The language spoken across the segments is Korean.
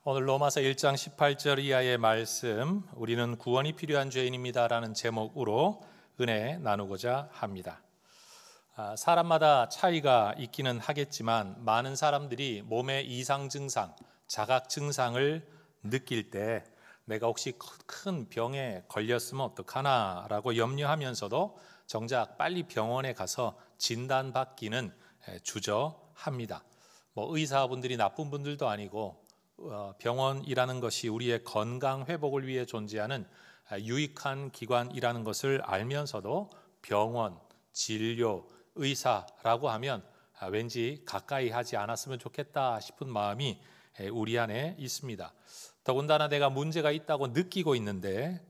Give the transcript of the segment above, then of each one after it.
오늘 로마서 1장 18절 이하의 말씀, 우리는 구원이 필요한 죄인입니다라는 제목으로 은혜 나누고자 합니다. 사람마다 차이가 있기는 하겠지만 많은 사람들이 몸의 이상 증상, 자각 증상을 느낄 때 내가 혹시 큰 병에 걸렸으면 어떡하나라고 염려하면서도 정작 빨리 병원에 가서 진단받기는 주저합니다. 의사분들이 나쁜 분들도 아니고 병원이라는 것이 우리의 건강 회복을 위해 존재하는 유익한 기관이라는 것을 알면서도 병원, 진료, 의사라고 하면 왠지 가까이 하지 않았으면 좋겠다 싶은 마음이 우리 안에 있습니다. 더군다나 내가 문제가 있다고 느끼고 있는데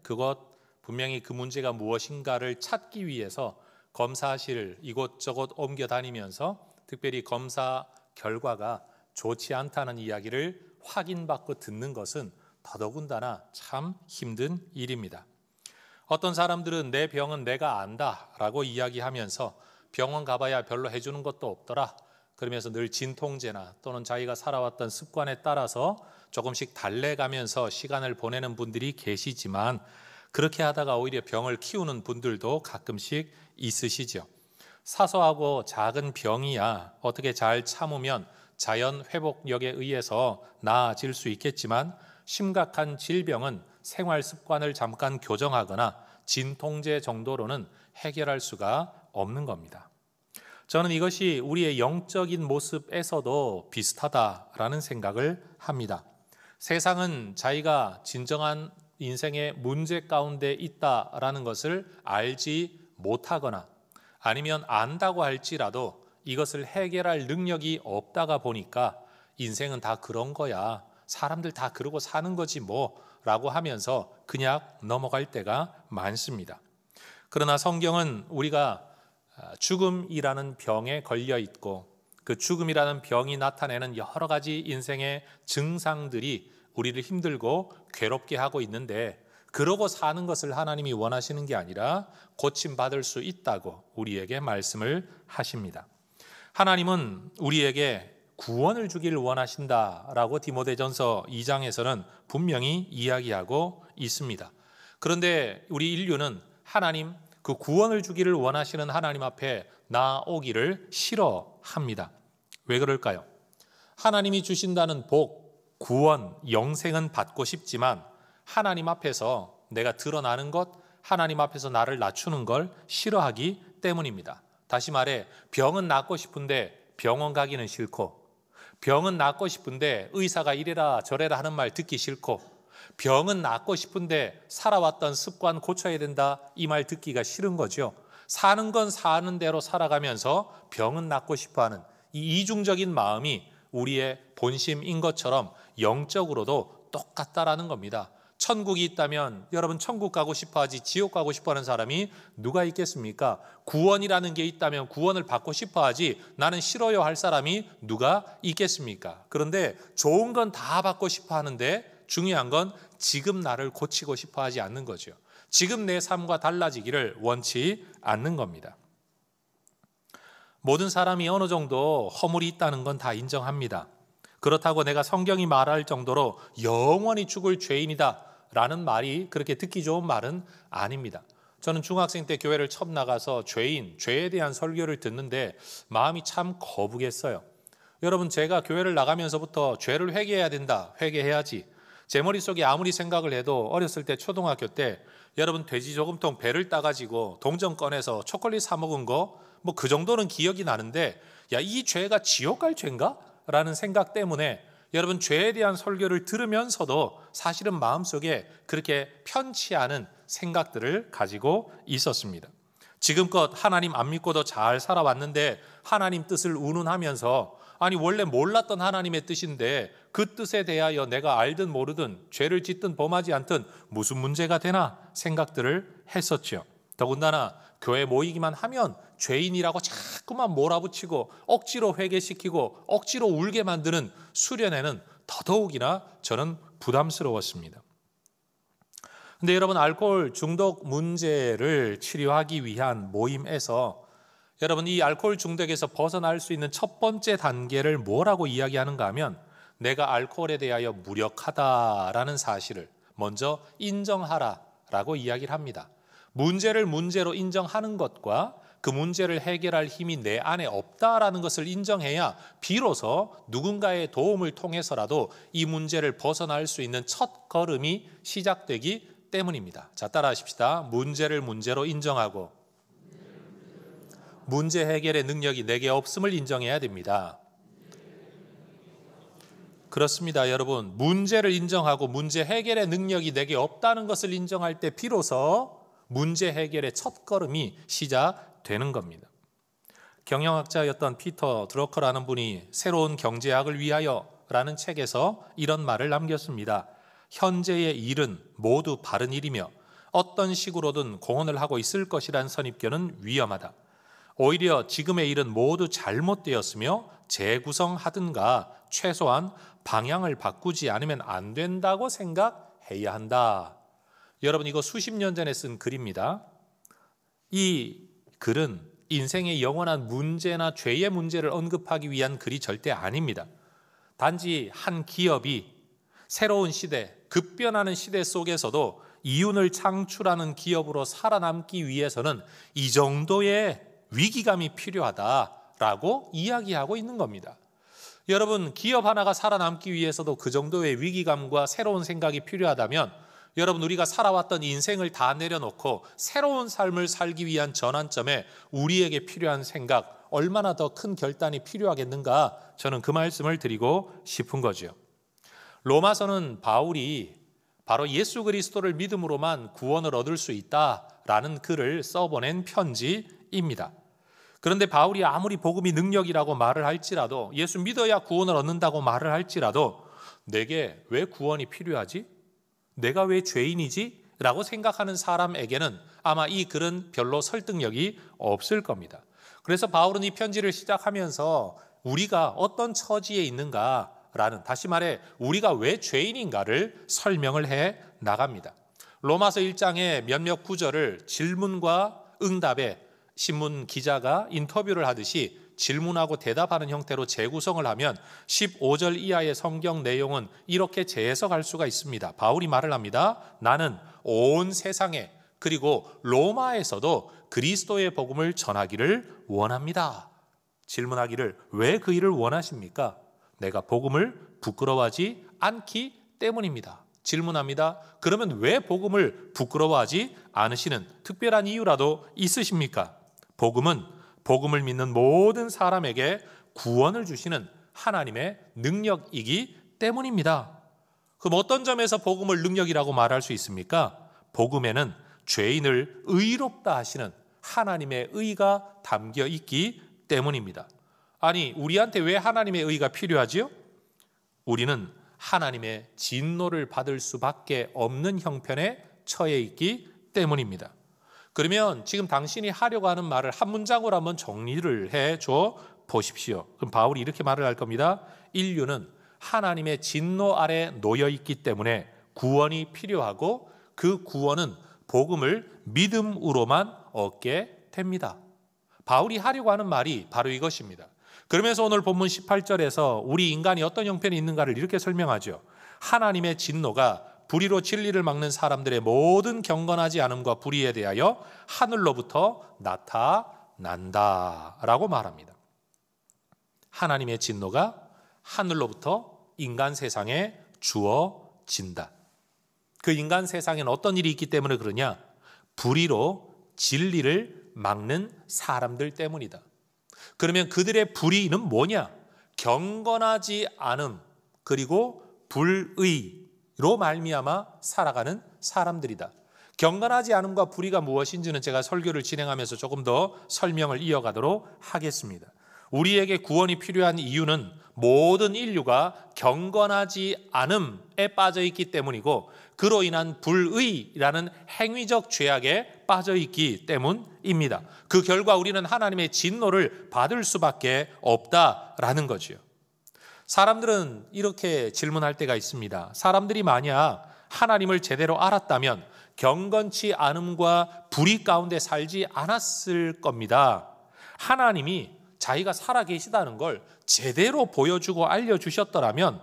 분명히 그 문제가 무엇인가를 찾기 위해서 검사실 이곳저곳 옮겨 다니면서 특별히 검사 결과가 좋지 않다는 이야기를 확인받고 듣는 것은 더더군다나 참 힘든 일입니다. 어떤 사람들은 내 병은 내가 안다라고 이야기하면서 병원 가봐야 별로 해주는 것도 없더라 그러면서 늘 진통제나 또는 자기가 살아왔던 습관에 따라서 조금씩 달래가면서 시간을 보내는 분들이 계시지만 그렇게 하다가 오히려 병을 키우는 분들도 가끔씩 있으시죠. 사소하고 작은 병이야 어떻게 잘 참으면 자연 회복력에 의해서 나아질 수 있겠지만 심각한 질병은 생활 습관을 잠깐 교정하거나 진통제 정도로는 해결할 수가 없는 겁니다. 저는 이것이 우리의 영적인 모습에서도 비슷하다라는 생각을 합니다. 세상은 자기가 진정한 인생의 문제 가운데 있다라는 것을 알지 못하거나 아니면 안다고 할지라도 이것을 해결할 능력이 없다가 보니까 인생은 다 그런 거야. 사람들 다 그러고 사는 거지 라고 하면서 그냥 넘어갈 때가 많습니다. 그러나 성경은 우리가 죽음이라는 병에 걸려 있고 그 죽음이라는 병이 나타내는 여러 가지 인생의 증상들이 우리를 힘들고 괴롭게 하고 있는데 그러고 사는 것을 하나님이 원하시는 게 아니라 고침받을 수 있다고 우리에게 말씀을 하십니다. 하나님은 우리에게 구원을 주기를 원하신다라고 디모데전서 2장에서는 분명히 이야기하고 있습니다. 그런데 우리 인류는 하나님 그 구원을 주기를 원하시는 하나님 앞에 나오기를 싫어합니다. 왜 그럴까요? 하나님이 주신다는 복, 구원, 영생은 받고 싶지만 하나님 앞에서 내가 드러나는 것, 하나님 앞에서 나를 낮추는 걸 싫어하기 때문입니다. 다시 말해 병은 낫고 싶은데 병원 가기는 싫고 병은 낫고 싶은데 의사가 이래라 저래라 하는 말 듣기 싫고 병은 낫고 싶은데 살아왔던 습관 고쳐야 된다 이 말 듣기가 싫은 거죠. 사는 건 사는 대로 살아가면서 병은 낫고 싶어하는 이 이중적인 마음이 우리의 본심인 것처럼 영적으로도 똑같다라는 겁니다. 천국이 있다면 여러분 천국 가고 싶어하지 지옥 가고 싶어하는 사람이 누가 있겠습니까? 구원이라는 게 있다면 구원을 받고 싶어하지 나는 싫어요 할 사람이 누가 있겠습니까? 그런데 좋은 건 다 받고 싶어하는데 중요한 건 지금 나를 고치고 싶어하지 않는 거죠. 지금 내 삶과 달라지기를 원치 않는 겁니다. 모든 사람이 어느 정도 허물이 있다는 건 다 인정합니다. 그렇다고 내가 성경이 말할 정도로 영원히 죽을 죄인이다 라는 말이 그렇게 듣기 좋은 말은 아닙니다. 저는 중학생 때 교회를 처음 나가서 죄에 대한 설교를 듣는데 마음이 참 거북했어요. 여러분 제가 교회를 나가면서부터 죄를 회개해야 된다, 회개해야지. 제 머릿속에 아무리 생각을 해도 어렸을 때 초등학교 때 여러분 돼지 저금통 배를 따가지고 동전 꺼내서 초콜릿 사 먹은 거 그 정도는 기억이 나는데 야, 이 죄가 지옥 갈 죄인가? 라는 생각 때문에 여러분 죄에 대한 설교를 들으면서도 사실은 마음속에 그렇게 편치 않은 생각들을 가지고 있었습니다. 지금껏 하나님 안 믿고도 잘 살아왔는데 하나님 뜻을 운운하면서 아니 원래 몰랐던 하나님의 뜻인데 그 뜻에 대하여 내가 알든 모르든 죄를 짓든 범하지 않든 무슨 문제가 되나 생각들을 했었죠. 더군다나 교회 모이기만 하면 죄인이라고 자꾸만 몰아붙이고 억지로 회개시키고 억지로 울게 만드는 수련회는 더더욱이나 저는 부담스러웠습니다. 근데 여러분 알코올 중독 문제를 치료하기 위한 모임에서 여러분 이 알코올 중독에서 벗어날 수 있는 첫 번째 단계를 뭐라고 이야기하는가 하면 내가 알코올에 대하여 무력하다라는 사실을 먼저 인정하라라고 이야기를 합니다. 문제를 문제로 인정하는 것과 그 문제를 해결할 힘이 내 안에 없다라는 것을 인정해야 비로소 누군가의 도움을 통해서라도 이 문제를 벗어날 수 있는 첫 걸음이 시작되기 때문입니다. 자, 따라하십시다. 문제를 문제로 인정하고 문제 해결의 능력이 내게 없음을 인정해야 됩니다. 그렇습니다, 여러분. 문제를 인정하고 문제 해결의 능력이 내게 없다는 것을 인정할 때 비로소 문제 해결의 첫 걸음이 시작되는 겁니다. 경영학자였던 피터 드러커라는 분이 새로운 경제학을 위하여라는 책에서 이런 말을 남겼습니다. 현재의 일은 모두 바른 일이며 어떤 식으로든 공헌을 하고 있을 것이란 선입견은 위험하다. 오히려 지금의 일은 모두 잘못되었으며 재구성하든가 최소한 방향을 바꾸지 않으면 안 된다고 생각해야 한다. 여러분, 이거 수십 년 전에 쓴 글입니다. 이 글은 인생의 영원한 문제나 죄의 문제를 언급하기 위한 글이 절대 아닙니다. 단지 한 기업이 새로운 시대, 급변하는 시대 속에서도 이윤을 창출하는 기업으로 살아남기 위해서는 이 정도의 위기감이 필요하다라고 이야기하고 있는 겁니다. 여러분, 기업 하나가 살아남기 위해서도 그 정도의 위기감과 새로운 생각이 필요하다면 여러분, 우리가 살아왔던 인생을 다 내려놓고 새로운 삶을 살기 위한 전환점에 우리에게 필요한 생각, 얼마나 더 큰 결단이 필요하겠는가, 저는 그 말씀을 드리고 싶은 거죠. 로마서는 바울이 바로 예수 그리스도를 믿음으로만 구원을 얻을 수 있다라는 글을 써보낸 편지입니다. 그런데 바울이 아무리 복음이 능력이라고 말을 할지라도, 예수 믿어야 구원을 얻는다고 말을 할지라도 내게 왜 구원이 필요하지? 내가 왜 죄인이지? 라고 생각하는 사람에게는 아마 이 글은 별로 설득력이 없을 겁니다. 그래서 바울은 이 편지를 시작하면서 우리가 어떤 처지에 있는가라는, 다시 말해 우리가 왜 죄인인가를 설명을 해 나갑니다. 로마서 1장의 몇몇 구절을 질문과 응답에 신문 기자가 인터뷰를 하듯이 질문하고 대답하는 형태로 재구성을 하면 15절 이하의 성경 내용은 이렇게 재해석할 수가 있습니다. 바울이 말을 합니다. 나는 온 세상에, 그리고 로마에서도 그리스도의 복음을 전하기를 원합니다. 질문하기를, 왜 그 일을 원하십니까? 내가 복음을 부끄러워하지 않기 때문입니다. 질문합니다. 그러면 왜 복음을 부끄러워하지 않으시는 특별한 이유라도 있으십니까? 복음을 믿는 모든 사람에게 구원을 주시는 하나님의 능력이기 때문입니다. 그럼 어떤 점에서 복음을 능력이라고 말할 수 있습니까? 복음에는 죄인을 의롭다 하시는 하나님의 의가 담겨 있기 때문입니다. 아니, 우리한테 왜 하나님의 의가 필요하지요? 우리는 하나님의 진노를 받을 수밖에 없는 형편에 처해 있기 때문입니다. 그러면 지금 당신이 하려고 하는 말을 한 문장으로 한번 정리를 해줘 보십시오. 그럼 바울이 이렇게 말을 할 겁니다. 인류는 하나님의 진노 아래 놓여 있기 때문에 구원이 필요하고 그 구원은 복음을 믿음으로만 얻게 됩니다. 바울이 하려고 하는 말이 바로 이것입니다. 그러면서 오늘 본문 18절에서 우리 인간이 어떤 형편이 있는가를 이렇게 설명하죠. 하나님의 진노가 불의로 진리를 막는 사람들의 모든 경건하지 않음과 불의에 대하여 하늘로부터 나타난다라고 말합니다. 하나님의 진노가 하늘로부터 인간 세상에 주어진다. 그 인간 세상에는 어떤 일이 있기 때문에 그러냐? 불의로 진리를 막는 사람들 때문이다. 그러면 그들의 불의는 뭐냐? 경건하지 않음, 그리고 불의로 말미암아 살아가는 사람들이다. 경건하지 않음과 불의가 무엇인지는 제가 설교를 진행하면서 조금 더 설명을 이어가도록 하겠습니다. 우리에게 구원이 필요한 이유는 모든 인류가 경건하지 않음에 빠져 있기 때문이고, 그로 인한 불의라는 행위적 죄악에 빠져 있기 때문입니다. 그 결과 우리는 하나님의 진노를 받을 수밖에 없다라는 거지요. 사람들은 이렇게 질문할 때가 있습니다. 사람들이 만약 하나님을 제대로 알았다면 경건치 않음과 불의 가운데 살지 않았을 겁니다. 하나님이 자기가 살아계시다는 걸 제대로 보여주고 알려주셨더라면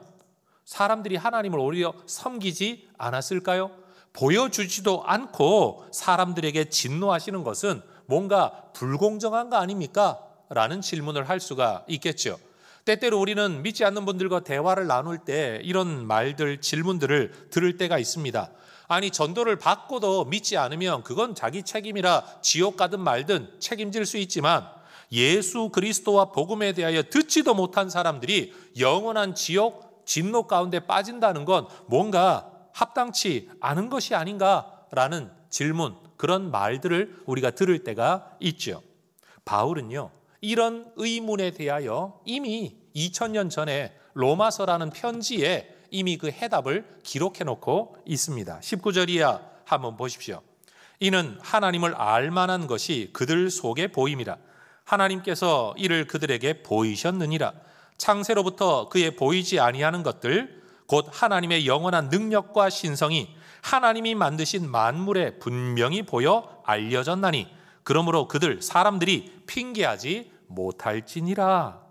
사람들이 하나님을 오히려 섬기지 않았을까요? 보여주지도 않고 사람들에게 진노하시는 것은 뭔가 불공정한 거 아닙니까? 라는 질문을 할 수가 있겠죠. 때때로 우리는 믿지 않는 분들과 대화를 나눌 때 이런 말들, 질문들을 들을 때가 있습니다. 아니, 전도를 받고도 믿지 않으면 그건 자기 책임이라 지옥 가든 말든 책임질 수 있지만 예수 그리스도와 복음에 대하여 듣지도 못한 사람들이 영원한 지옥, 진노 가운데 빠진다는 건 뭔가 합당치 않은 것이 아닌가라는 질문, 그런 말들을 우리가 들을 때가 있죠. 바울은요, 이런 의문에 대하여 이미 2000년 전에 로마서라는 편지에 이미 그 해답을 기록해 놓고 있습니다. 19절 이하 한번 보십시오. 이는 하나님을 알만한 것이 그들 속에 보임이라. 하나님께서 이를 그들에게 보이셨느니라. 창세로부터 그의 보이지 아니하는 것들 곧 하나님의 영원한 능력과 신성이 하나님이 만드신 만물에 분명히 보여 알려졌나니 그러므로 그들 사람들이 핑계하지 못할지니라.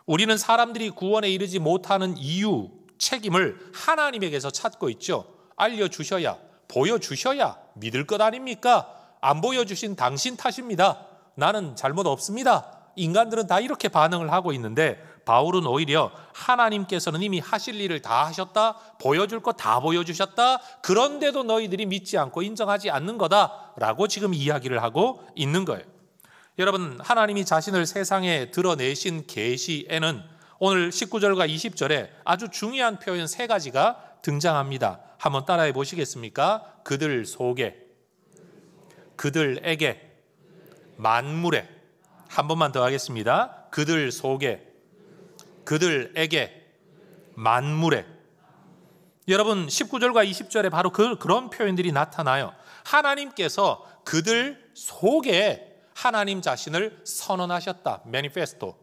우리는 사람들이 구원에 이르지 못하는 이유, 책임을 하나님에게서 찾고 있죠. 알려주셔야, 보여주셔야 믿을 것 아닙니까? 안 보여주신 당신 탓입니다. 나는 잘못 없습니다. 인간들은 다 이렇게 반응을 하고 있는데 바울은 오히려 하나님께서는 이미 하실 일을 다 하셨다, 보여줄 거 다 보여주셨다, 그런데도 너희들이 믿지 않고 인정하지 않는 거다라고 지금 이야기를 하고 있는 거예요. 여러분, 하나님이 자신을 세상에 드러내신 계시에는 오늘 19절과 20절에 아주 중요한 표현 3가지가 등장합니다. 한번 따라해 보시겠습니까? 그들 속에, 그들에게, 만물에. 한 번만 더 하겠습니다. 그들 속에, 그들에게, 만물에. 여러분, 19절과 20절에 바로 그런 표현들이 나타나요. 하나님께서 그들 속에 하나님 자신을 선언하셨다. 매니페스토.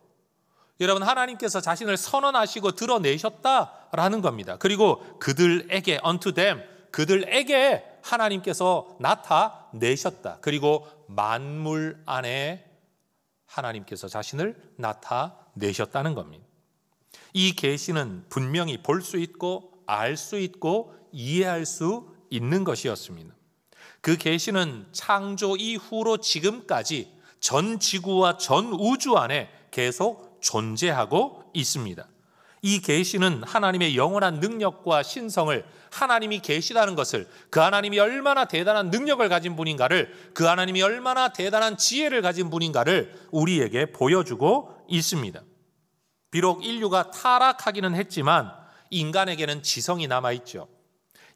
여러분, 하나님께서 자신을 선언하시고 드러내셨다라는 겁니다. 그리고 그들에게, unto them, 그들에게 하나님께서 나타내셨다. 그리고 만물 안에 하나님께서 자신을 나타내셨다는 겁니다. 이 계시는 분명히 볼 수 있고 알 수 있고 이해할 수 있는 것이었습니다. 그 계시는 창조 이후로 지금까지 전 지구와 전 우주 안에 계속 존재하고 있습니다. 이 계시는 하나님의 영원한 능력과 신성을, 하나님이 계시다는 것을, 그 하나님이 얼마나 대단한 능력을 가진 분인가를, 그 하나님이 얼마나 대단한 지혜를 가진 분인가를 우리에게 보여주고 있습니다. 비록 인류가 타락하기는 했지만 인간에게는 지성이 남아있죠.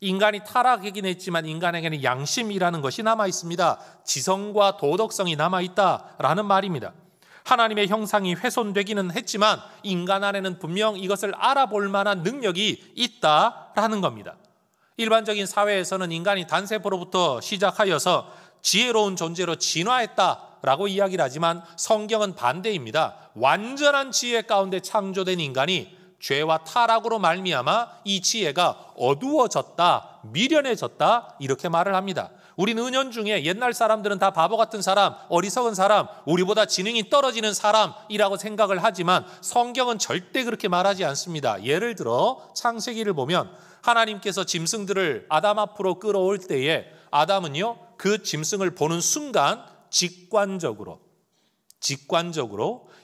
인간이 타락하긴 했지만 인간에게는 양심이라는 것이 남아있습니다. 지성과 도덕성이 남아있다라는 말입니다. 하나님의 형상이 훼손되기는 했지만 인간 안에는 분명 이것을 알아볼 만한 능력이 있다라는 겁니다. 일반적인 사회에서는 인간이 단세포로부터 시작하여서 지혜로운 존재로 진화했다라고 이야기를 하지만 성경은 반대입니다. 완전한 지혜 가운데 창조된 인간이 죄와 타락으로 말미암아 이 지혜가 어두워졌다, 미련해졌다, 이렇게 말을 합니다. 우리는 은연중에 옛날 사람들은 다 바보 같은 사람, 어리석은 사람, 우리보다 지능이 떨어지는 사람이라고 생각을 하지만 성경은 절대 그렇게 말하지 않습니다. 예를 들어 창세기를 보면 하나님께서 짐승들을 아담 앞으로 끌어올 때에 아담은요, 그 짐승을 보는 순간 직관적으로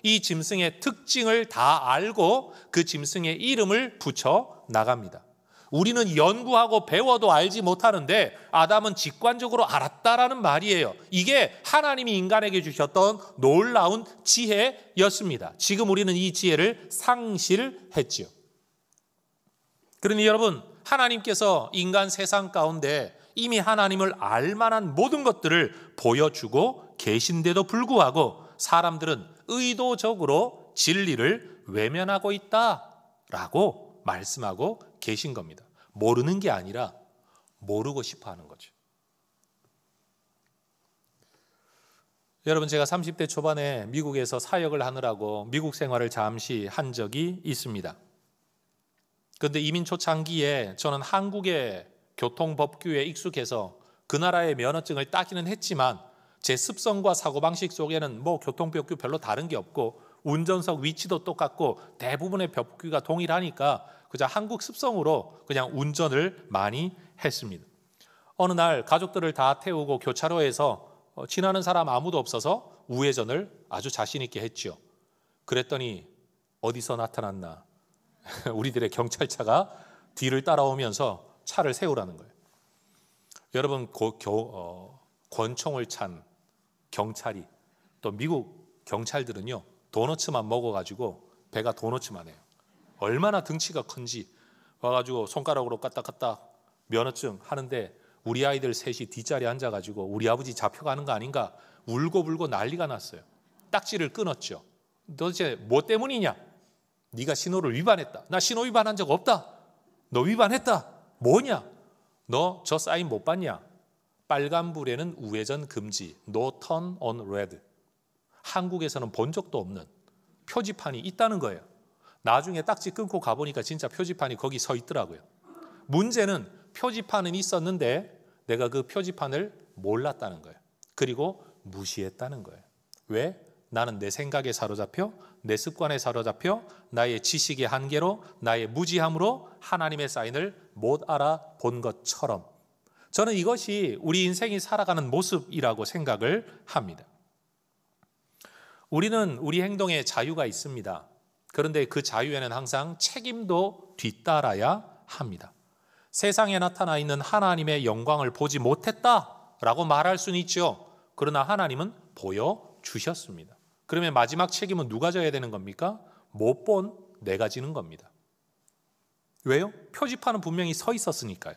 이 짐승의 특징을 다 알고 그 짐승의 이름을 붙여 나갑니다. 우리는 연구하고 배워도 알지 못하는데 아담은 직관적으로 알았다라는 말이에요. 이게 하나님이 인간에게 주셨던 놀라운 지혜였습니다. 지금 우리는 이 지혜를 상실했지요. 그러니 여러분, 하나님께서 인간 세상 가운데 이미 하나님을 알만한 모든 것들을 보여주고 계신데도 불구하고 사람들은 의도적으로 진리를 외면하고 있다라고 말씀하고 계신 겁니다. 모르는 게 아니라 모르고 싶어 하는 거죠. 여러분, 제가 30대 초반에 미국에서 사역을 하느라고 미국 생활을 잠시 한 적이 있습니다. 그런데 이민 초창기에 저는 한국의 교통법규에 익숙해서 그 나라의 면허증을 따기는 했지만 제 습성과 사고방식 속에는 교통법규 별로 다른 게 없고 운전석 위치도 똑같고 대부분의 벽기가 동일하니까 그저 한국 습성으로 그냥 운전을 많이 했습니다. 어느 날 가족들을 다 태우고 교차로에서 지나는 사람 아무도 없어서 우회전을 아주 자신 있게 했죠. 그랬더니 어디서 나타났나? 우리들의 경찰차가 뒤를 따라오면서 차를 세우라는 거예요. 여러분, 권총을 찬 경찰이, 또 미국 경찰들은요, 도너츠만 먹어가지고 배가 도너츠만 해요. 얼마나 등치가 큰지 와가지고 손가락으로 까딱까딱 면허증 하는데 우리 아이들 셋이 뒷자리에 앉아가지고 우리 아버지 잡혀가는 거 아닌가 울고불고 난리가 났어요. 딱지를 끊었죠. 도대체 뭐 때문이냐? 네가 신호를 위반했다. 나 신호 위반한 적 없다. 너 위반했다. 뭐냐? 너 저 사인 못 봤냐? 빨간불에는 우회전 금지, No turn on red. 한국에서는 본 적도 없는 표지판이 있다는 거예요. 나중에 딱지 끊고 가보니까 진짜 표지판이 거기 서 있더라고요. 문제는 표지판은 있었는데 내가 그 표지판을 몰랐다는 거예요. 그리고 무시했다는 거예요. 왜? 나는 내 생각에 사로잡혀, 내 습관에 사로잡혀, 나의 지식의 한계로, 나의 무지함으로 하나님의 사인을 못 알아본 것처럼, 저는 이것이 우리 인생이 살아가는 모습이라고 생각을 합니다. 우리는 우리 행동에 자유가 있습니다. 그런데 그 자유에는 항상 책임도 뒤따라야 합니다. 세상에 나타나 있는 하나님의 영광을 보지 못했다라고 말할 수는 있죠. 그러나 하나님은 보여주셨습니다. 그러면 마지막 책임은 누가 져야 되는 겁니까? 못 본 내가 지는 겁니다. 왜요? 표지판은 분명히 서 있었으니까요.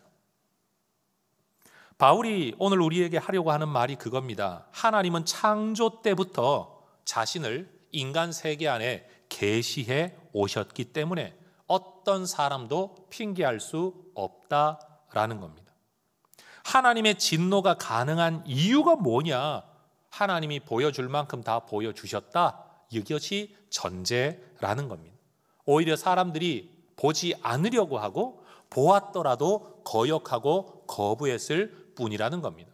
바울이 오늘 우리에게 하려고 하는 말이 그겁니다. 하나님은 창조 때부터 자신을 인간 세계 안에 계시해 오셨기 때문에 어떤 사람도 핑계할 수 없다라는 겁니다. 하나님의 진노가 가능한 이유가 뭐냐? 하나님이 보여줄 만큼 다 보여주셨다. 이것이 전제라는 겁니다. 오히려 사람들이 보지 않으려고 하고 보았더라도 거역하고 거부했을 뿐이라는 겁니다.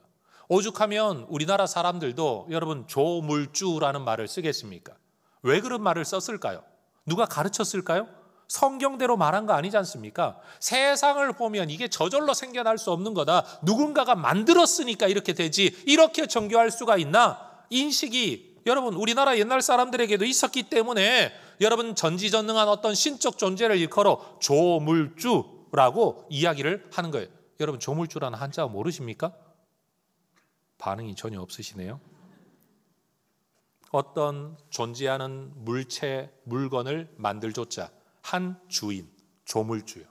오죽하면 우리나라 사람들도 여러분 조물주라는 말을 쓰겠습니까? 왜 그런 말을 썼을까요? 누가 가르쳤을까요? 성경대로 말한 거 아니지 않습니까? 세상을 보면 이게 저절로 생겨날 수 없는 거다. 누군가가 만들었으니까 이렇게 되지. 이렇게 정교할 수가 있나? 인식이 여러분 우리나라 옛날 사람들에게도 있었기 때문에 여러분 전지전능한 어떤 신적 존재를 일컬어 조물주라고 이야기를 하는 거예요. 여러분 조물주라는 한자 모르십니까? 반응이 전혀 없으시네요. 어떤 존재하는 물체, 물건을 만들조차 한 주인, 조물주요.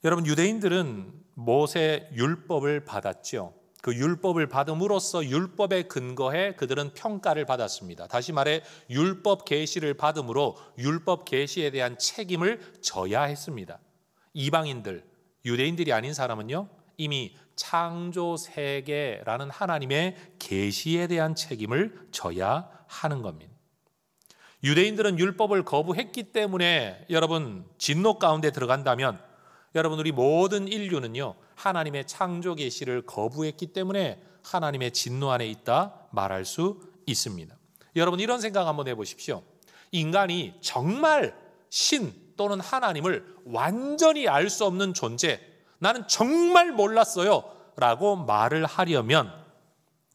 여러분 유대인들은 모세 율법을 받았죠. 그 율법을 받음으로써 율법에 근거해 그들은 평가를 받았습니다. 다시 말해 율법 계시를 받음으로 율법 계시에 대한 책임을 져야 했습니다. 이방인들, 유대인들이 아닌 사람은요 이미 창조 세계라는 하나님의 계시에 대한 책임을 져야 하는 겁니다. 유대인들은 율법을 거부했기 때문에 여러분 진노 가운데 들어간다면 여러분 우리 모든 인류는요 하나님의 창조 계시를 거부했기 때문에 하나님의 진노 안에 있다 말할 수 있습니다. 여러분 이런 생각 한번 해보십시오. 인간이 정말 신 또는 하나님을 완전히 알 수 없는 존재, 나는 정말 몰랐어요 라고 말을 하려면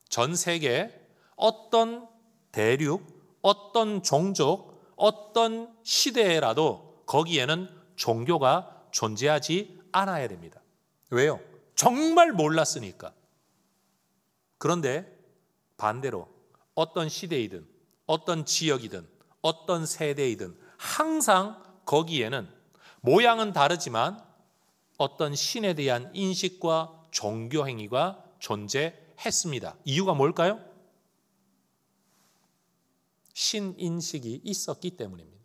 전 세계 어떤 대륙, 어떤 종족, 어떤 시대에라도 거기에는 종교가 존재하지 않아야 됩니다. 왜요? 정말 몰랐으니까. 그런데 반대로 어떤 시대이든 어떤 지역이든 어떤 세대이든 항상 거기에는 모양은 다르지만 어떤 신에 대한 인식과 종교 행위가 존재했습니다. 이유가 뭘까요? 신인식이 있었기 때문입니다.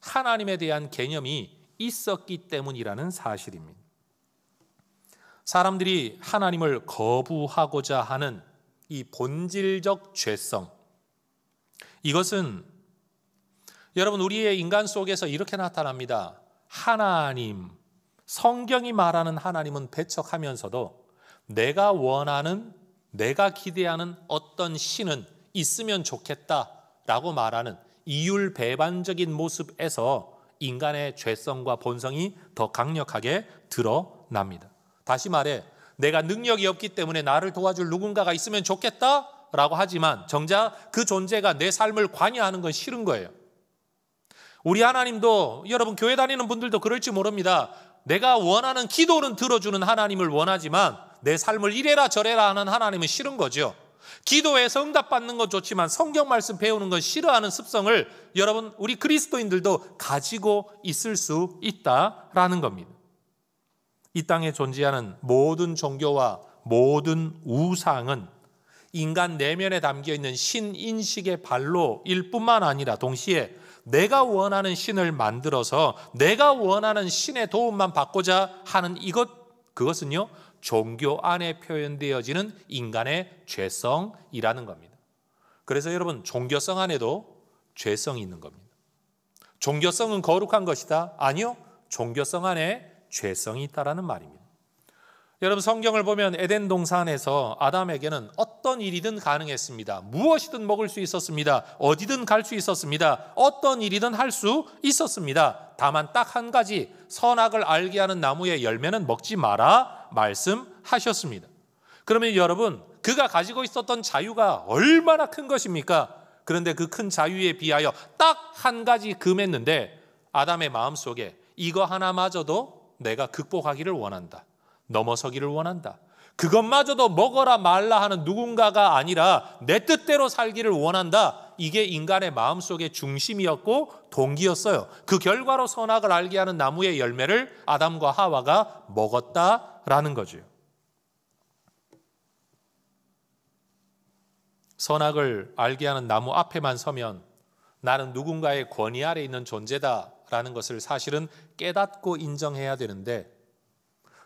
하나님에 대한 개념이 있었기 때문이라는 사실입니다. 사람들이 하나님을 거부하고자 하는 이 본질적 죄성, 이것은 여러분 우리의 인간 속에서 이렇게 나타납니다. 하나님, 성경이 말하는 하나님은 배척하면서도 내가 원하는, 내가 기대하는 어떤 신은 있으면 좋겠다 라고 말하는 이율배반적인 모습에서 인간의 죄성과 본성이 더 강력하게 드러납니다. 다시 말해 내가 능력이 없기 때문에 나를 도와줄 누군가가 있으면 좋겠다라고 하지만 정작 그 존재가 내 삶을 관여하는 건 싫은 거예요. 우리 하나님도 여러분 교회 다니는 분들도 그럴지 모릅니다. 내가 원하는 기도는 들어주는 하나님을 원하지만 내 삶을 이래라 저래라 하는 하나님은 싫은 거죠. 기도에서 응답받는 건 좋지만 성경 말씀 배우는 건 싫어하는 습성을 여러분 우리 그리스도인들도 가지고 있을 수 있다라는 겁니다. 이 땅에 존재하는 모든 종교와 모든 우상은 인간 내면에 담겨있는 신인식의 발로일 뿐만 아니라 동시에 내가 원하는 신을 만들어서 내가 원하는 신의 도움만 받고자 하는 그것은요 종교 안에 표현되어지는 인간의 죄성이라는 겁니다. 그래서 여러분 종교성 안에도 죄성이 있는 겁니다. 종교성은 거룩한 것이다? 아니요, 종교성 안에 죄성이 있다라는 말입니다. 여러분 성경을 보면 에덴 동산에서 아담에게는 어떤 일이든 가능했습니다. 무엇이든 먹을 수 있었습니다. 어디든 갈 수 있었습니다. 어떤 일이든 할 수 있었습니다. 다만 딱 한 가지 선악을 알게 하는 나무의 열매는 먹지 마라 말씀하셨습니다. 그러면 여러분 그가 가지고 있었던 자유가 얼마나 큰 것입니까? 그런데 그 큰 자유에 비하여 딱 한 가지 금했는데 아담의 마음속에 이거 하나마저도 내가 극복하기를 원한다. 넘어서기를 원한다. 그것마저도 먹어라 말라 하는 누군가가 아니라 내 뜻대로 살기를 원한다. 이게 인간의 마음속의 중심이었고 동기였어요. 그 결과로 선악을 알게 하는 나무의 열매를 아담과 하와가 먹었다라는 거죠. 선악을 알게 하는 나무 앞에만 서면 나는 누군가의 권위 아래 있는 존재다라는 것을 사실은 깨닫고 인정해야 되는데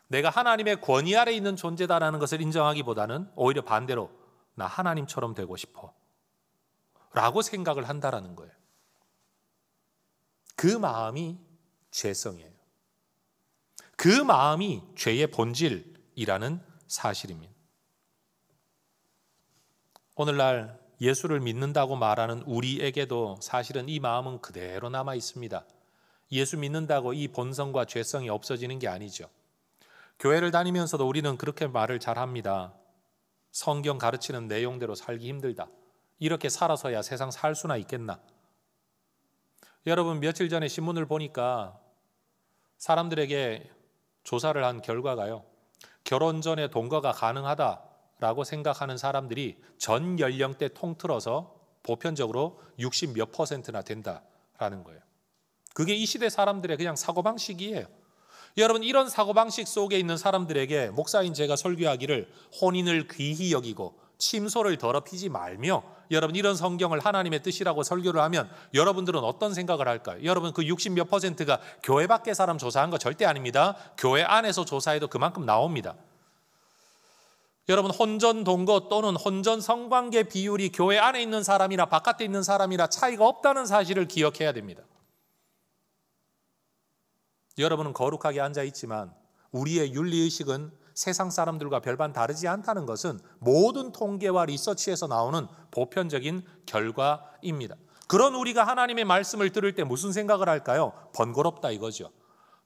내가 하나님의 권위 아래 있는 존재다라는 것을 인정하기보다는 오히려 반대로 나 하나님처럼 되고 싶어 라고 생각을 한다라는 거예요. 그 마음이 죄성이에요. 그 마음이 죄의 본질이라는 사실입니다. 오늘날 예수를 믿는다고 말하는 우리에게도 사실은 이 마음은 그대로 남아 있습니다. 예수 믿는다고 이 본성과 죄성이 없어지는 게 아니죠. 교회를 다니면서도 우리는 그렇게 말을 잘합니다. 성경 가르치는 내용대로 살기 힘들다. 이렇게 살아서야 세상 살 수나 있겠나. 여러분 며칠 전에 신문을 보니까 사람들에게 조사를 한 결과가요. 결혼 전에 동거가 가능하다라고 생각하는 사람들이 전 연령대 통틀어서 보편적으로 60 몇 %나 된다라는 거예요. 그게 이 시대 사람들의 그냥 사고방식이에요. 여러분 이런 사고방식 속에 있는 사람들에게 목사인 제가 설교하기를 혼인을 귀히 여기고 침소를 더럽히지 말며 여러분 이런 성경을 하나님의 뜻이라고 설교를 하면 여러분들은 어떤 생각을 할까요? 여러분 그 60 몇 %가 교회 밖에 사람 조사한 거 절대 아닙니다. 교회 안에서 조사해도 그만큼 나옵니다. 여러분 혼전 동거 또는 혼전 성관계 비율이 교회 안에 있는 사람이나 바깥에 있는 사람이나 차이가 없다는 사실을 기억해야 됩니다. 여러분은 거룩하게 앉아있지만 우리의 윤리의식은 세상 사람들과 별반 다르지 않다는 것은 모든 통계와 리서치에서 나오는 보편적인 결과입니다. 그런 우리가 하나님의 말씀을 들을 때 무슨 생각을 할까요? 번거롭다 이거죠.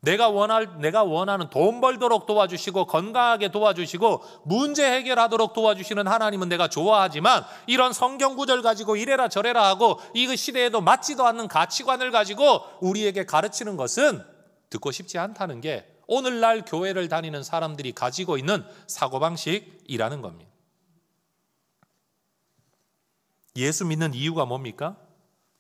내가 원하는 돈 벌도록 도와주시고 건강하게 도와주시고 문제 해결하도록 도와주시는 하나님은 내가 좋아하지만 이런 성경 구절 가지고 이래라 저래라 하고 이 시대에도 맞지도 않는 가치관을 가지고 우리에게 가르치는 것은 듣고 싶지 않다는 게 오늘날 교회를 다니는 사람들이 가지고 있는 사고방식이라는 겁니다. 예수 믿는 이유가 뭡니까?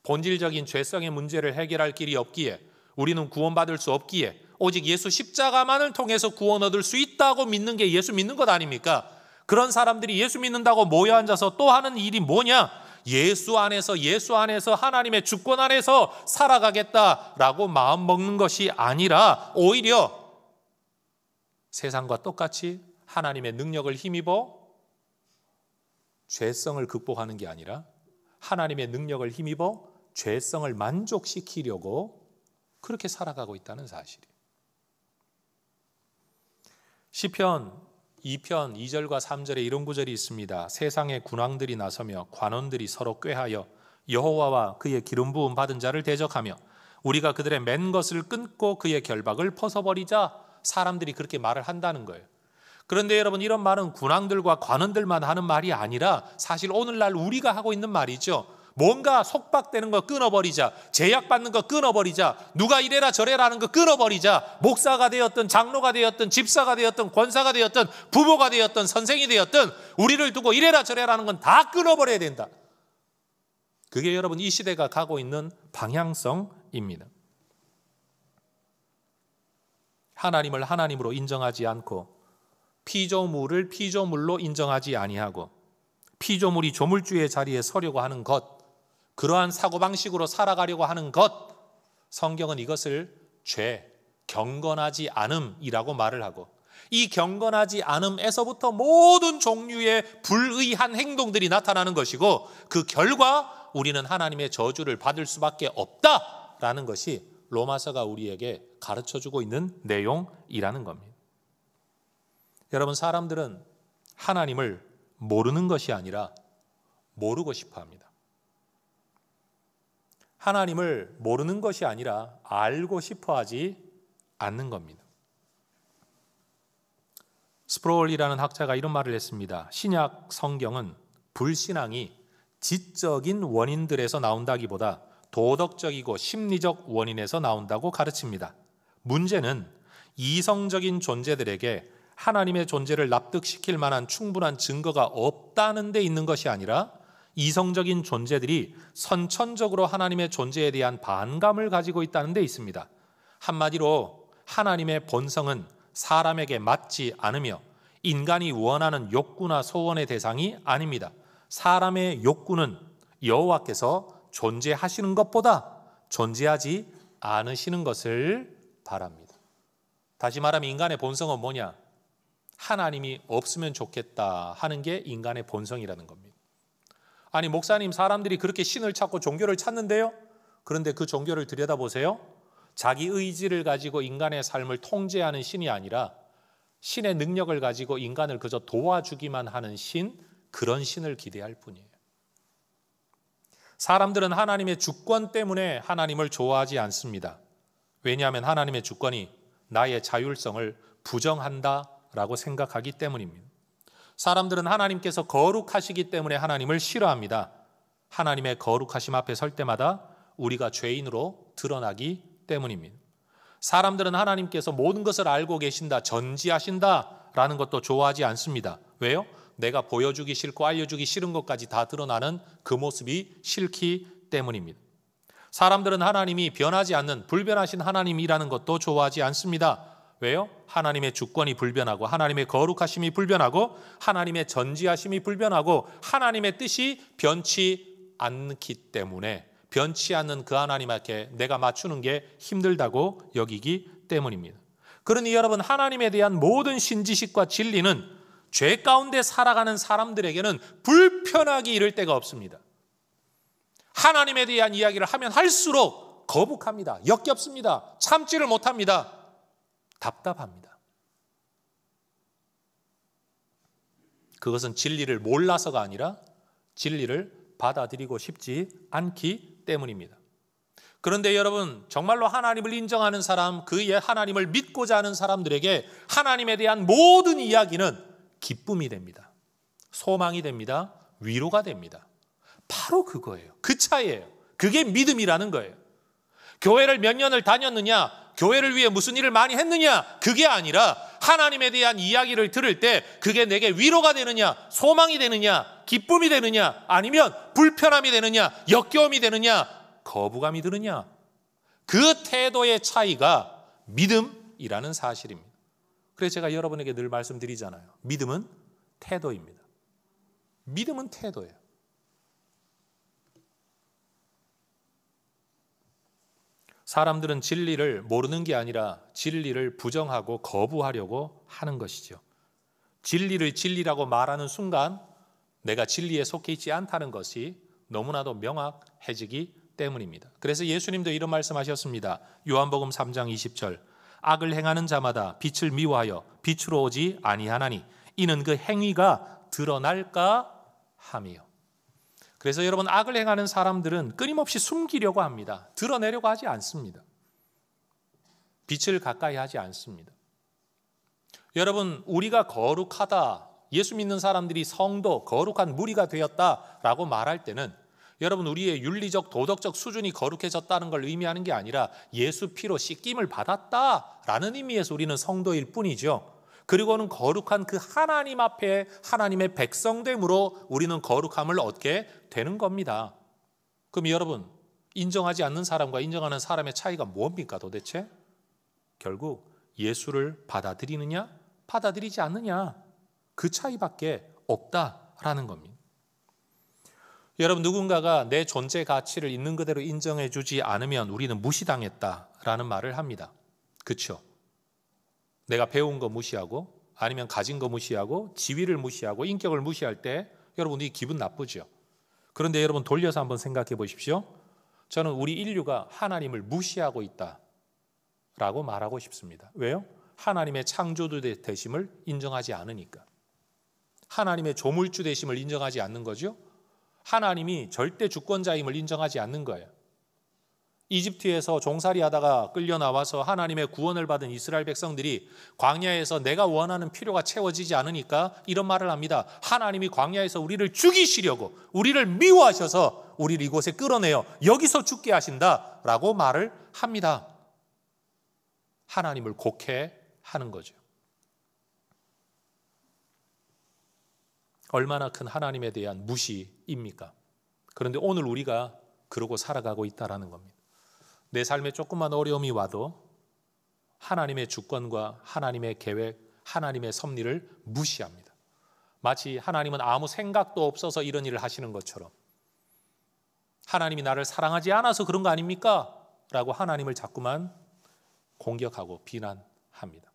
본질적인 죄성의 문제를 해결할 길이 없기에 우리는 구원받을 수 없기에 오직 예수 십자가만을 통해서 구원 얻을 수 있다고 믿는 게 예수 믿는 것 아닙니까? 그런 사람들이 예수 믿는다고 모여 앉아서 또 하는 일이 뭐냐? 예수 안에서 하나님의 주권 안에서 살아가겠다라고 마음 먹는 것이 아니라 오히려 세상과 똑같이 하나님의 능력을 힘입어 죄성을 극복하는 게 아니라 하나님의 능력을 힘입어 죄성을 만족시키려고 그렇게 살아가고 있다는 사실이에요. 시편 2편 2절과 3절에 이런 구절이 있습니다. 세상의 군왕들이 나서며 관원들이 서로 꾀하여 여호와와 그의 기름 부음 받은 자를 대적하며 우리가 그들의 맨 것을 끊고 그의 결박을 벗어버리자. 사람들이 그렇게 말을 한다는 거예요. 그런데 여러분, 이런 말은 군왕들과 관원들만 하는 말이 아니라 사실 오늘날 우리가 하고 있는 말이죠. 뭔가 속박되는 거 끊어버리자, 제약받는 거 끊어버리자, 누가 이래라 저래라 하는 거 끊어버리자. 목사가 되었든 장로가 되었든 집사가 되었든 권사가 되었든 부모가 되었든 선생이 되었든 우리를 두고 이래라 저래라 하는 건 다 끊어버려야 된다. 그게 여러분 이 시대가 가고 있는 방향성입니다. 하나님을 하나님으로 인정하지 않고 피조물을 피조물로 인정하지 아니하고 피조물이 조물주의 자리에 서려고 하는 것, 그러한 사고방식으로 살아가려고 하는 것, 성경은 이것을 죄, 경건하지 않음이라고 말을 하고, 이 경건하지 않음에서부터 모든 종류의 불의한 행동들이 나타나는 것이고 그 결과 우리는 하나님의 저주를 받을 수밖에 없다라는 것이 로마서가 우리에게 가르쳐주고 있는 내용이라는 겁니다. 여러분, 사람들은 하나님을 모르는 것이 아니라 모르고 싶어 합니다. 하나님을 모르는 것이 아니라 알고 싶어 하지 않는 겁니다. 스프롤이라는 학자가 이런 말을 했습니다. 신약 성경은 불신앙이 지적인 원인들에서 나온다기보다 도덕적이고 심리적 원인에서 나온다고 가르칩니다. 문제는 이성적인 존재들에게 하나님의 존재를 납득시킬 만한 충분한 증거가 없다는 데 있는 것이 아니라 이성적인 존재들이 선천적으로 하나님의 존재에 대한 반감을 가지고 있다는 데 있습니다. 한마디로 하나님의 본성은 사람에게 맞지 않으며 인간이 원하는 욕구나 소원의 대상이 아닙니다. 사람의 욕구는 여호와께서 존재하시는 것보다 존재하지 않으시는 것을 바랍니다. 다시 말하면 인간의 본성은 뭐냐? 하나님이 없으면 좋겠다 하는 게 인간의 본성이라는 겁니다. 아니, 목사님, 사람들이 그렇게 신을 찾고 종교를 찾는데요? 그런데 그 종교를 들여다보세요. 자기 의지를 가지고 인간의 삶을 통제하는 신이 아니라 신의 능력을 가지고 인간을 그저 도와주기만 하는 신, 그런 신을 기대할 뿐이에요. 사람들은 하나님의 주권 때문에 하나님을 좋아하지 않습니다. 왜냐하면 하나님의 주권이 나의 자율성을 부정한다라고 생각하기 때문입니다. 사람들은 하나님께서 거룩하시기 때문에 하나님을 싫어합니다. 하나님의 거룩하심 앞에 설 때마다 우리가 죄인으로 드러나기 때문입니다. 사람들은 하나님께서 모든 것을 알고 계신다, 전지하신다라는 것도 좋아하지 않습니다. 왜요? 내가 보여주기 싫고 알려주기 싫은 것까지 다 드러나는 그 모습이 싫기 때문입니다. 사람들은 하나님이 변하지 않는 불변하신 하나님이라는 것도 좋아하지 않습니다. 왜요? 하나님의 주권이 불변하고 하나님의 거룩하심이 불변하고 하나님의 전지하심이 불변하고 하나님의 뜻이 변치 않기 때문에 변치 않는 그 하나님께 내가 맞추는 게 힘들다고 여기기 때문입니다. 그러니 여러분, 하나님에 대한 모든 신지식과 진리는 죄 가운데 살아가는 사람들에게는 불편하기 이를 데가 없습니다. 하나님에 대한 이야기를 하면 할수록 거북합니다. 역겹습니다. 참지를 못합니다. 답답합니다. 그것은 진리를 몰라서가 아니라 진리를 받아들이고 싶지 않기 때문입니다. 그런데 여러분, 정말로 하나님을 인정하는 사람, 그의 하나님을 믿고자 하는 사람들에게 하나님에 대한 모든 이야기는 기쁨이 됩니다. 소망이 됩니다. 위로가 됩니다. 바로 그거예요. 그 차이예요. 그게 믿음이라는 거예요. 교회를 몇 년을 다녔느냐, 교회를 위해 무슨 일을 많이 했느냐, 그게 아니라 하나님에 대한 이야기를 들을 때 그게 내게 위로가 되느냐, 소망이 되느냐, 기쁨이 되느냐, 아니면 불편함이 되느냐, 역겨움이 되느냐, 거부감이 드느냐, 그 태도의 차이가 믿음이라는 사실입니다. 그래서 제가 여러분에게 늘 말씀드리잖아요. 믿음은 태도입니다. 믿음은 태도예요. 사람들은 진리를 모르는 게 아니라 진리를 부정하고 거부하려고 하는 것이죠. 진리를 진리라고 말하는 순간 내가 진리에 속해 있지 않다는 것이 너무나도 명확해지기 때문입니다. 그래서 예수님도 이런 말씀하셨습니다. 요한복음 3장 20절, 악을 행하는 자마다 빛을 미워하여 빛으로 오지 아니하나니 이는 그 행위가 드러날까 함이요. 그래서 여러분, 악을 행하는 사람들은 끊임없이 숨기려고 합니다. 드러내려고 하지 않습니다. 빛을 가까이 하지 않습니다. 여러분, 우리가 거룩하다, 예수 믿는 사람들이 성도, 거룩한 무리가 되었다라고 말할 때는 여러분, 우리의 윤리적, 도덕적 수준이 거룩해졌다는 걸 의미하는 게 아니라 예수 피로 씻김을 받았다라는 의미에서 우리는 성도일 뿐이죠. 그리고는 거룩한 그 하나님 앞에 하나님의 백성됨으로 우리는 거룩함을 얻게 되는 겁니다. 그럼 여러분, 인정하지 않는 사람과 인정하는 사람의 차이가 뭡니까 도대체? 결국 예수를 받아들이느냐 받아들이지 않느냐, 그 차이밖에 없다라는 겁니다. 여러분, 누군가가 내 존재 가치를 있는 그대로 인정해 주지 않으면 우리는 무시당했다라는 말을 합니다. 그렇죠? 내가 배운 거 무시하고, 아니면 가진 거 무시하고, 지위를 무시하고, 인격을 무시할 때 여러분, 이 기분 나쁘죠. 그런데 여러분, 돌려서 한번 생각해 보십시오. 저는 우리 인류가 하나님을 무시하고 있다라고 말하고 싶습니다. 왜요? 하나님의 창조주 되심을 인정하지 않으니까. 하나님의 조물주 되심을 인정하지 않는 거죠. 하나님이 절대 주권자임을 인정하지 않는 거예요. 이집트에서 종살이 하다가 끌려 나와서 하나님의 구원을 받은 이스라엘 백성들이 광야에서 내가 원하는 필요가 채워지지 않으니까 이런 말을 합니다. 하나님이 광야에서 우리를 죽이시려고, 우리를 미워하셔서 우리를 이곳에 끌어내어 여기서 죽게 하신다라고 말을 합니다. 하나님을 곡해하는 거죠. 얼마나 큰 하나님에 대한 무시입니까? 그런데 오늘 우리가 그러고 살아가고 있다는 겁니다. 내 삶에 조금만 어려움이 와도 하나님의 주권과 하나님의 계획, 하나님의 섭리를 무시합니다. 마치 하나님은 아무 생각도 없어서 이런 일을 하시는 것처럼, 하나님이 나를 사랑하지 않아서 그런 거 아닙니까? 라고 하나님을 자꾸만 공격하고 비난합니다.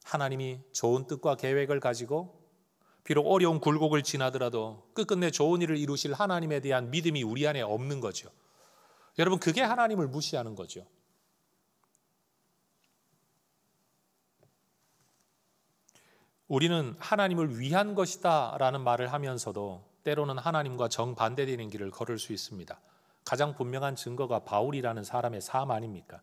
하나님이 좋은 뜻과 계획을 가지고 비록 어려운 굴곡을 지나더라도 끝끝내 좋은 일을 이루실 하나님에 대한 믿음이 우리 안에 없는 거죠. 여러분, 그게 하나님을 무시하는 거죠. 우리는 하나님을 위한 것이다 라는 말을 하면서도 때로는 하나님과 정반대되는 길을 걸을 수 있습니다. 가장 분명한 증거가 바울이라는 사람의 삶 아닙니까?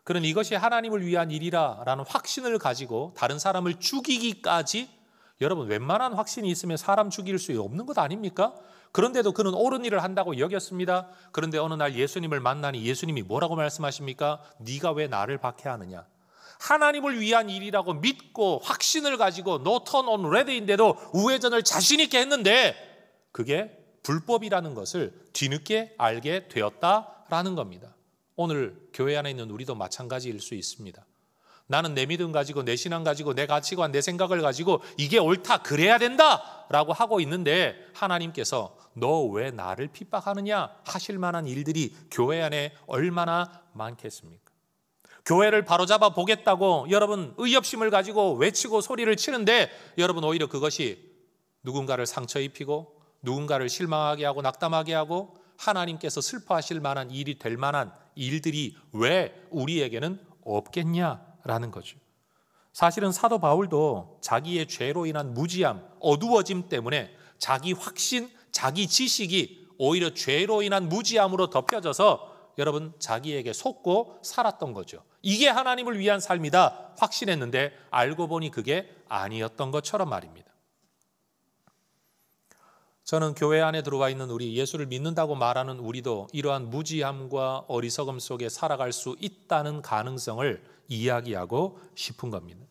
그런 이것이 하나님을 위한 일이라 라는 확신을 가지고 다른 사람을 죽이기까지, 여러분, 웬만한 확신이 있으면 사람 죽일 수 없는 것 아닙니까? 그런데도 그는 옳은 일을 한다고 여겼습니다. 그런데 어느 날 예수님을 만나니 예수님이 뭐라고 말씀하십니까? 네가 왜 나를 박해하느냐? 하나님을 위한 일이라고 믿고 확신을 가지고 no turn on red인데도 우회전을 자신 있게 했는데 그게 불법이라는 것을 뒤늦게 알게 되었다라는 겁니다. 오늘 교회 안에 있는 우리도 마찬가지일 수 있습니다. 나는 내 믿음 가지고, 내 신앙 가지고, 내 가치관, 내 생각을 가지고 이게 옳다, 그래야 된다라고 하고 있는데 하나님께서 너 왜 나를 핍박하느냐 하실 만한 일들이 교회 안에 얼마나 많겠습니까? 교회를 바로잡아 보겠다고 여러분 의협심을 가지고 외치고 소리를 치는데 여러분, 오히려 그것이 누군가를 상처 입히고 누군가를 실망하게 하고 낙담하게 하고 하나님께서 슬퍼하실 만한 일이 될 만한 일들이 왜 우리에게는 없겠냐라는 거죠. 사실은 사도 바울도 자기의 죄로 인한 무지함, 어두워짐 때문에 자기 확신, 자기 지식이 오히려 죄로 인한 무지함으로 덮여져서 여러분 자기에게 속고 살았던 거죠. 이게 하나님을 위한 삶이다 확신했는데 알고 보니 그게 아니었던 것처럼 말입니다. 저는 교회 안에 들어와 있는 우리, 예수를 믿는다고 말하는 우리도 이러한 무지함과 어리석음 속에 살아갈 수 있다는 가능성을 이야기하고 싶은 겁니다.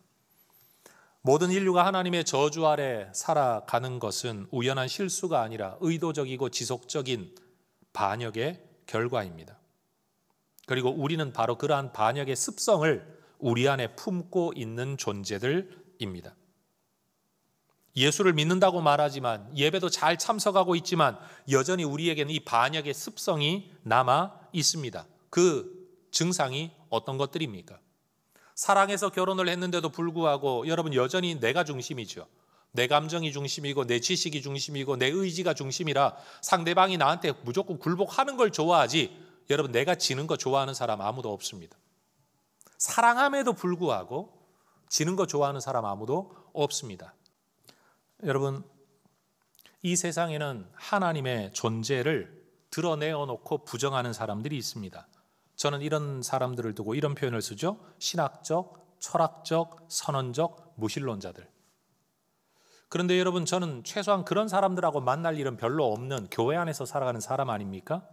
모든 인류가 하나님의 저주 아래 살아가는 것은 우연한 실수가 아니라 의도적이고 지속적인 반역의 결과입니다. 그리고 우리는 바로 그러한 반역의 습성을 우리 안에 품고 있는 존재들입니다. 예수를 믿는다고 말하지만, 예배도 잘 참석하고 있지만 여전히 우리에게는 이 반역의 습성이 남아 있습니다. 그 증상이 어떤 것들입니까? 사랑해서 결혼을 했는데도 불구하고 여러분 여전히 내가 중심이죠. 내 감정이 중심이고 내 지식이 중심이고 내 의지가 중심이라 상대방이 나한테 무조건 굴복하는 걸 좋아하지, 여러분 내가 지는 거 좋아하는 사람 아무도 없습니다. 사랑함에도 불구하고 지는 거 좋아하는 사람 아무도 없습니다. 여러분, 이 세상에는 하나님의 존재를 드러내어 놓고 부정하는 사람들이 있습니다. 저는 이런 사람들을 두고 이런 표현을 쓰죠. 신학적, 철학적, 선언적 무신론자들. 그런데 여러분, 저는 최소한 그런 사람들하고 만날 일은 별로 없는 교회 안에서 살아가는 사람 아닙니까?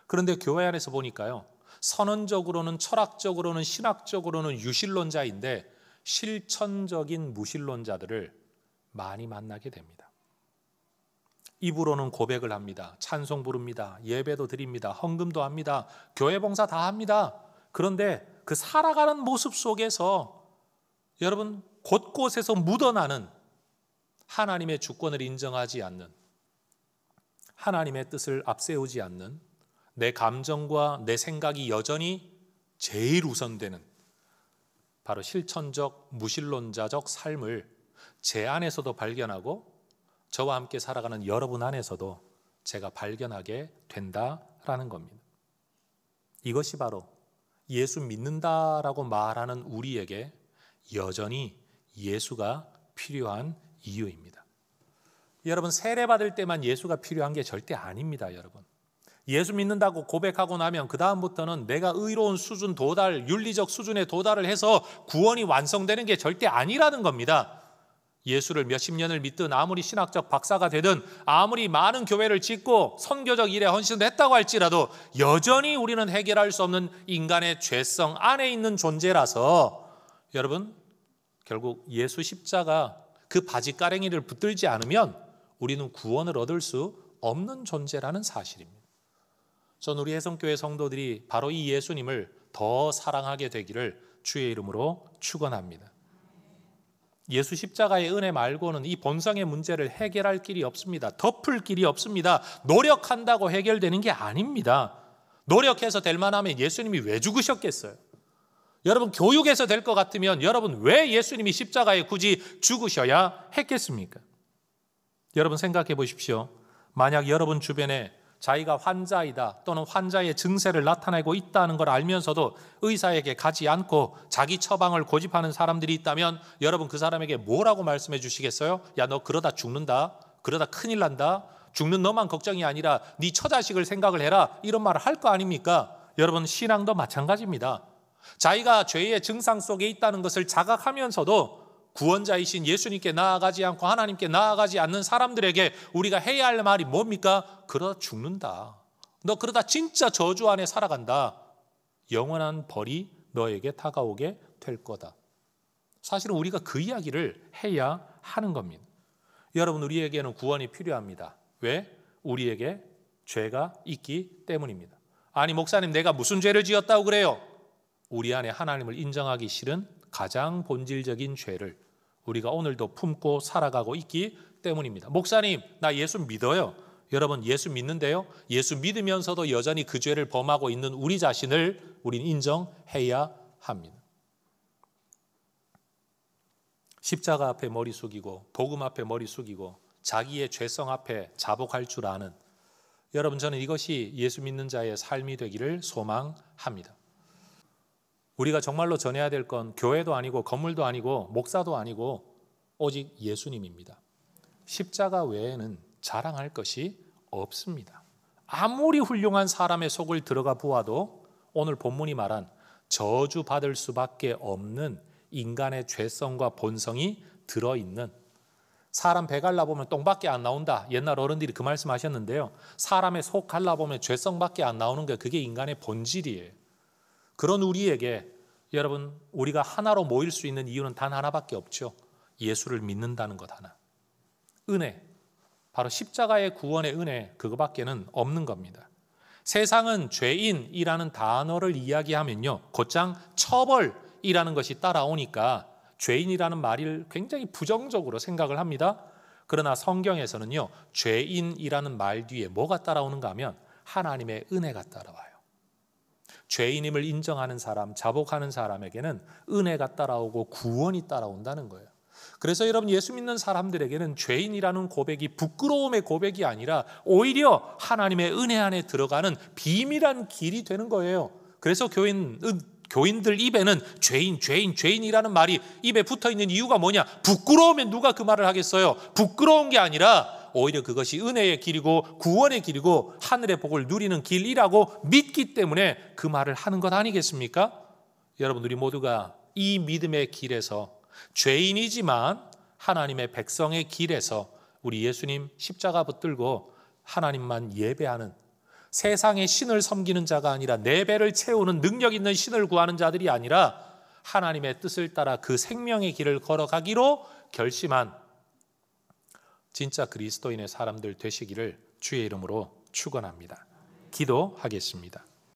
그런데 교회 안에서 보니까요, 선언적으로는 철학적으로는 신학적으로는 유신론자인데 실천적인 무신론자들을 많이 만나게 됩니다. 입으로는 고백을 합니다. 찬송 부릅니다. 예배도 드립니다. 헌금도 합니다. 교회 봉사 다 합니다. 그런데 그 살아가는 모습 속에서 여러분, 곳곳에서 묻어나는 하나님의 주권을 인정하지 않는, 하나님의 뜻을 앞세우지 않는, 내 감정과 내 생각이 여전히 제일 우선되는 바로 실천적 무신론자적 삶을 제 안에서도 발견하고 저와 함께 살아가는 여러분 안에서도 제가 발견하게 된다라는 겁니다. 이것이 바로 예수 믿는다라고 말하는 우리에게 여전히 예수가 필요한 이유입니다. 여러분, 세례받을 때만 예수가 필요한 게 절대 아닙니다. 여러분, 예수 믿는다고 고백하고 나면 그 다음부터는 내가 의로운 수준 도달, 윤리적 수준에 도달을 해서 구원이 완성되는 게 절대 아니라는 겁니다. 예수를 몇십 년을 믿든 아무리 신학적 박사가 되든 아무리 많은 교회를 짓고 선교적 일에 헌신을 했다고 할지라도 여전히 우리는 해결할 수 없는 인간의 죄성 안에 있는 존재라서 여러분, 결국 예수 십자가 그 바지가랭이를 붙들지 않으면 우리는 구원을 얻을 수 없는 존재라는 사실입니다. 전 우리 혜성교회 성도들이 바로 이 예수님을 더 사랑하게 되기를 주의 이름으로 축원합니다. 예수 십자가의 은혜 말고는 이 본성의 문제를 해결할 길이 없습니다. 덮을 길이 없습니다. 노력한다고 해결되는 게 아닙니다. 노력해서 될 만하면 예수님이 왜 죽으셨겠어요? 여러분, 교육에서 될 것 같으면 여러분 왜 예수님이 십자가에 굳이 죽으셔야 했겠습니까? 여러분 생각해 보십시오. 만약 여러분 주변에 자기가 환자이다 또는 환자의 증세를 나타내고 있다는 걸 알면서도 의사에게 가지 않고 자기 처방을 고집하는 사람들이 있다면 여러분 그 사람에게 뭐라고 말씀해 주시겠어요? 야, 너 그러다 죽는다. 그러다 큰일 난다. 죽는 너만 걱정이 아니라 네 처자식을 생각을 해라. 이런 말을 할 거 아닙니까? 여러분, 신앙도 마찬가지입니다. 자기가 죄의 증상 속에 있다는 것을 자각하면서도 구원자이신 예수님께 나아가지 않고 하나님께 나아가지 않는 사람들에게 우리가 해야 할 말이 뭡니까? 그러다 죽는다. 너 그러다 진짜 저주 안에 살아간다. 영원한 벌이 너에게 다가오게 될 거다. 사실은 우리가 그 이야기를 해야 하는 겁니다. 여러분, 우리에게는 구원이 필요합니다. 왜? 우리에게 죄가 있기 때문입니다. 아니 목사님, 내가 무슨 죄를 지었다고 그래요? 우리 안에 하나님을 인정하기 싫은 가장 본질적인 죄를 우리가 오늘도 품고 살아가고 있기 때문입니다. 목사님, 나 예수 믿어요. 여러분, 예수 믿는데요, 예수 믿으면서도 여전히 그 죄를 범하고 있는 우리 자신을 우리는 인정해야 합니다. 십자가 앞에 머리 숙이고 복음 앞에 머리 숙이고 자기의 죄성 앞에 자복할 줄 아는 여러분, 저는 이것이 예수 믿는 자의 삶이 되기를 소망합니다. 우리가 정말로 전해야 될 건 교회도 아니고 건물도 아니고 목사도 아니고 오직 예수님입니다. 십자가 외에는 자랑할 것이 없습니다. 아무리 훌륭한 사람의 속을 들어가 보아도 오늘 본문이 말한 저주받을 수밖에 없는 인간의 죄성과 본성이 들어있는, 사람 배 갈라보면 똥밖에 안 나온다. 옛날 어른들이 그 말씀하셨는데요, 사람의 속 갈라보면 죄성밖에 안 나오는 게 그게 인간의 본질이에요. 그런 우리에게 여러분, 우리가 하나로 모일 수 있는 이유는 단 하나밖에 없죠. 예수를 믿는다는 것 하나. 은혜, 바로 십자가의 구원의 은혜, 그거밖에는 없는 겁니다. 세상은 죄인이라는 단어를 이야기하면요, 곧장 처벌이라는 것이 따라오니까 죄인이라는 말을 굉장히 부정적으로 생각을 합니다. 그러나 성경에서는요, 죄인이라는 말 뒤에 뭐가 따라오는가 하면 하나님의 은혜가 따라와요. 죄인임을 인정하는 사람, 자복하는 사람에게는 은혜가 따라오고 구원이 따라온다는 거예요. 그래서 여러분, 예수 믿는 사람들에게는 죄인이라는 고백이 부끄러움의 고백이 아니라 오히려 하나님의 은혜 안에 들어가는 비밀한 길이 되는 거예요. 그래서 교인들 입에는 죄인이라는 말이 입에 붙어 있는 이유가 뭐냐? 부끄러우면 누가 그 말을 하겠어요? 부끄러운 게 아니라 오히려 그것이 은혜의 길이고 구원의 길이고 하늘의 복을 누리는 길이라고 믿기 때문에 그 말을 하는 것 아니겠습니까? 여러분, 우리 모두가 이 믿음의 길에서 죄인이지만 하나님의 백성의 길에서 우리 예수님 십자가 붙들고 하나님만 예배하는, 세상의 신을 섬기는 자가 아니라 내 배를 채우는 능력 있는 신을 구하는 자들이 아니라 하나님의 뜻을 따라 그 생명의 길을 걸어가기로 결심한 진짜 그리스도인의 사람들 되시기를 주의 이름으로 축원합니다. 기도하겠습니다.